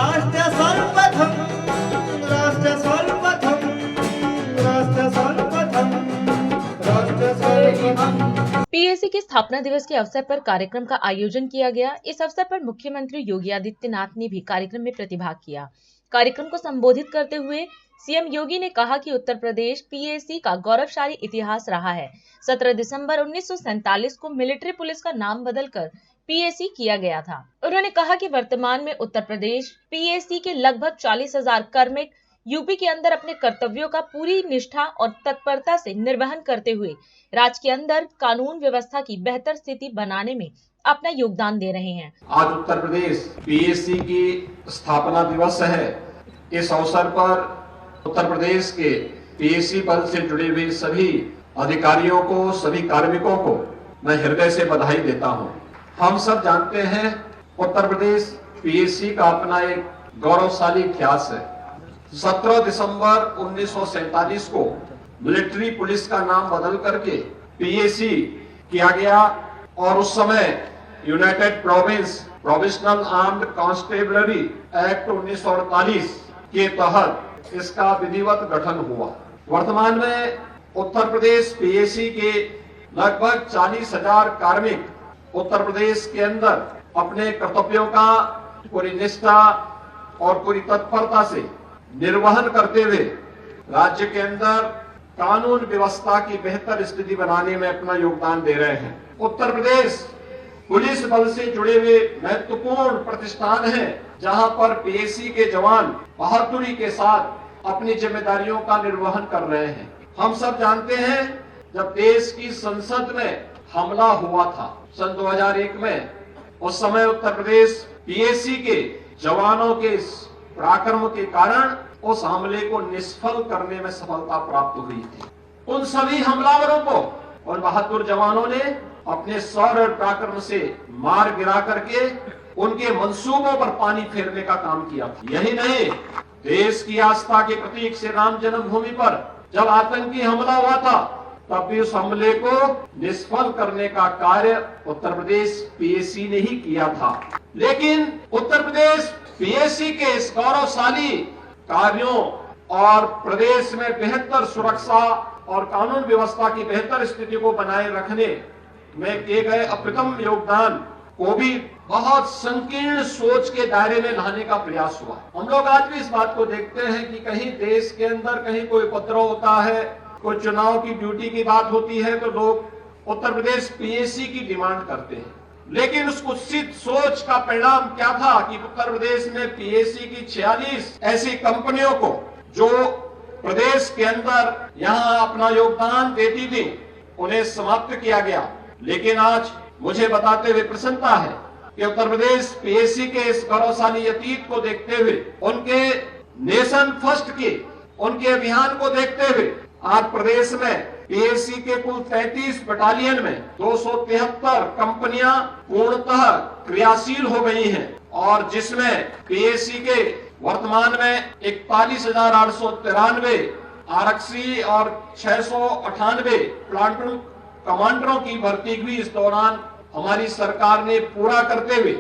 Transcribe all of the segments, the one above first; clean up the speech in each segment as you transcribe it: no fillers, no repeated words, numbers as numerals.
राष्ट्र सर्वप्रथम, राष्ट्र सर्वप्रथम, राष्ट्र सर्वप्रथम, राष्ट्र सर्वप्रथम। पीएसी के स्थापना दिवस के अवसर पर कार्यक्रम का आयोजन किया गया। इस अवसर पर मुख्यमंत्री योगी आदित्यनाथ ने भी कार्यक्रम में प्रतिभाग किया। कार्यक्रम को संबोधित करते हुए सीएम योगी ने कहा कि उत्तर प्रदेश पीएसी का गौरवशाली इतिहास रहा है। 17 दिसंबर 1947 को मिलिट्री पुलिस का नाम बदलकर पीएसी किया गया था। उन्होंने कहा कि वर्तमान में उत्तर प्रदेश पीएसी के लगभग 40,000 कार्मिक यूपी के अंदर अपने कर्तव्यों का पूरी निष्ठा और तत्परता से निर्वहन करते हुए राज्य के अंदर कानून व्यवस्था की बेहतर स्थिति बनाने में अपना योगदान दे रहे हैं। आज उत्तर प्रदेश पीएसी की स्थापना दिवस है। इस अवसर पर उत्तर प्रदेश के पीएसी पद से जुड़े हुए सभी अधिकारियों को, सभी कार्मिकों को मैं हृदय से बधाई देता हूं। हम सब जानते हैं उत्तर प्रदेश पीएसी का अपना एक गौरवशाली इतिहास है। 17 दिसंबर 1947 को मिलिट्री पुलिस का नाम बदल करके पीएसी किया गया और उस समय United province provisional armed constabulary act 1948 के तहत इसका विधिवत गठन हुआ। वर्तमान में उत्तर प्रदेश पीएसी के लगभग 40,000 कार्मिक उत्तर प्रदेश के अंदर अपने कर्तव्यों का पूरी निष्ठा और पूरी तत्परता से निर्वहन करते हुए राज्य के अंदर कानून व्यवस्था की बेहतर स्थिति बनाने में अपना योगदान दे रहे हैं। उत्तर प्रदेश पुलिस बल से जुड़े हुए महत्वपूर्ण प्रतिष्ठान है, जहां पर पीएसी के जवान बहादुरी के साथ अपनी जिम्मेदारियों का निर्वहन कर रहे हैं। हम सब जानते हैं जब देश की संसद में हमला हुआ था सन 2001 में, उस समय उत्तर प्रदेश पीएसी के जवानों के पराक्रम के कारण उस हमले को निष्फल करने में सफलता प्राप्त हुई थी। उन सभी हमलावरों को उन बहादुर जवानों ने अपने शौर्य और पराक्रम से मार गिरा करके उनके मंसूबों पर पानी फेरने का काम किया था। यही नहीं, देश की आस्था के प्रतीक से राम जन्मभूमि पर जब आतंकी हमला हुआ था तब भी उस हमले को निष्फल करने का कार्य उत्तर प्रदेश पीएसी ने ही किया था। लेकिन उत्तर प्रदेश पीएसी के इस गौरवशाली कार्यों और प्रदेश में बेहतर सुरक्षा और कानून व्यवस्था की बेहतर स्थिति को बनाए रखने में किए गए अप्रतिम योगदान को भी बहुत संकीर्ण सोच के दायरे में लाने का प्रयास हुआ। हम लोग आज भी इस बात को देखते हैं कि कहीं देश के अंदर कहीं कोई उपद्रव होता है, कोई चुनाव की ड्यूटी की बात होती है तो लोग उत्तर प्रदेश पीएसी की डिमांड करते हैं। लेकिन उस कुत्सित सोच का परिणाम क्या था कि उत्तर प्रदेश में पीएसी की 46 ऐसी कंपनियों को जो प्रदेश के अंदर यहां अपना योगदान देती थी उन्हें समाप्त किया गया। लेकिन आज मुझे बताते हुए प्रसन्नता है कि उत्तर प्रदेश पीएसी के इस गौरवशाली अतीत को देखते हुए, उनके नेशन फर्स्ट के उनके अभियान को देखते हुए आज प्रदेश में पीएसी के कुल 33 बटालियन में 273 कंपनियां पूर्णतः क्रियाशील हो गई हैं और जिसमें पीएसी के वर्तमान में 41,893 आरक्षी और 698 प्लाटून कमांडरों की भर्ती भी इस दौरान हमारी सरकार ने पूरा करते हुए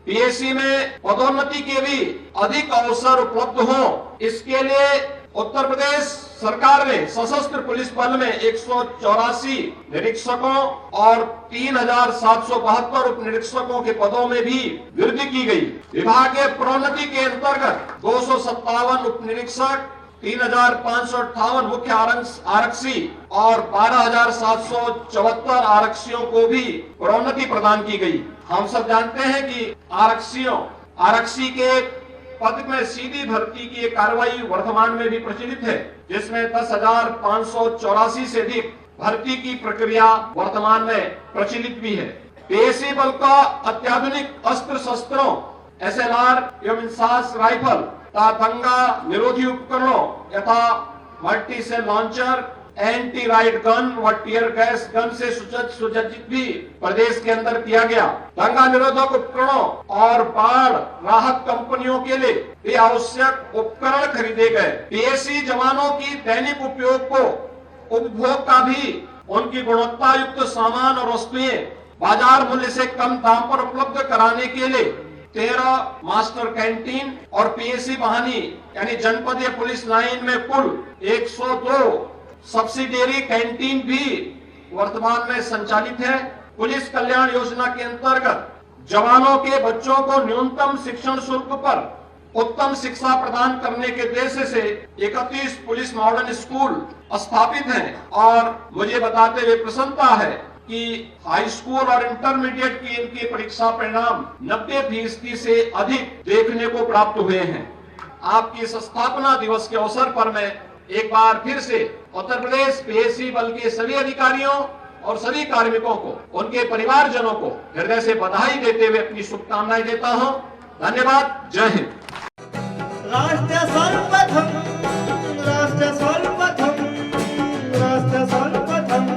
पीएसी में पदोन्नति के भी अधिक अवसर उपलब्ध हो, इसके लिए उत्तर प्रदेश सरकार ने सशस्त्र पुलिस बल में 184 निरीक्षकों और 3,772 उप निरीक्षकों के पदों में भी वृद्धि की गई। विभागीय प्रोन्नति के अंतर्गत 257 उप निरीक्षक, 3,558 मुख्य आरक्षी और 12,774 आरक्षियों को भी प्रोन्नति प्रदान की गई। हम सब जानते हैं कि आरक्षी के पद में सीधी भर्ती की कार्रवाई वर्तमान में भी प्रचलित है, जिसमें 10,584 से अधिक भर्ती की प्रक्रिया वर्तमान में प्रचलित भी है। पीएसी बल का अत्याधुनिक अस्त्र शस्त्रों, SLR एवं इंसास राइफल तथा दंगा निरोधी उपकरणों यथा multi cell launcher, anti riot gun व टीयर गैस गन से सुसज्जित भी प्रदेश के अंदर किया गया। दंगा निरोधक उपकरणों और बाढ़ राहत कंपनियों के लिए भी आवश्यक उपकरण खरीदे गए। पीएसी जवानों की दैनिक उपभोग का भी उनकी गुणवत्ता युक्त सामान और वस्तुएं बाजार मूल्य से कम दाम पर उपलब्ध कराने के लिए 13 मास्टर कैंटीन और पीएससी बहानी यानी जनपदीय पुलिस लाइन में कुल 102 सब्सिडियरी कैंटीन भी वर्तमान में संचालित है। पुलिस कल्याण योजना के अंतर्गत जवानों के बच्चों को न्यूनतम शिक्षण शुल्क पर उत्तम शिक्षा प्रदान करने के उद्देश्य से 31 पुलिस मॉडर्न स्कूल स्थापित हैं और मुझे बताते हुए प्रसन्नता है कि हाई स्कूल और इंटरमीडिएट की इनकी परीक्षा परिणाम 90% से अधिक देखने को प्राप्त हुए हैं। आपकी इस स्थापना दिवस के अवसर पर मैं एक बार फिर से उत्तर प्रदेश पीएससी बल के सभी अधिकारियों और सभी कार्मिकों को, उनके परिवारजनों को हृदय से बधाई देते हुए अपनी शुभकामनाएं देता हूं। धन्यवाद। जय हिंद। राष्ट्र सर्वप्रथम, राष्ट्र सर्वप्रथम, राष्ट्र सर्वप्रथम,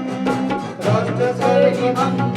राष्ट्र सर्वप्रथम।